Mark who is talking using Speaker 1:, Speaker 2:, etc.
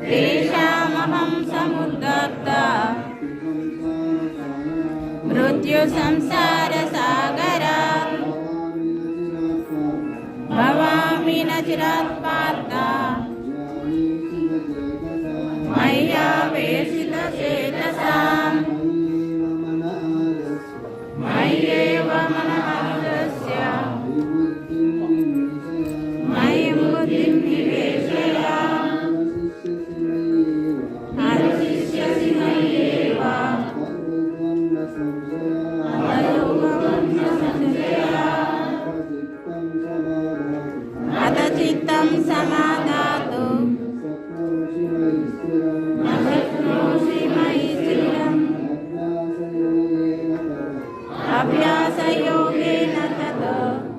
Speaker 1: तेषामहं समुद्धर्ता मृत्यु संसार सागरात् भवामि न चिरात् पार्थ मय्यावेशितचेतसाम् मय्येव मनः मयि बुद्धिं निवेशय हरिष्यसि मय्येव अथ चित्तं समाधातु न शक्नोषि मयि स्थिरम् अभ्यासयोगेन तत्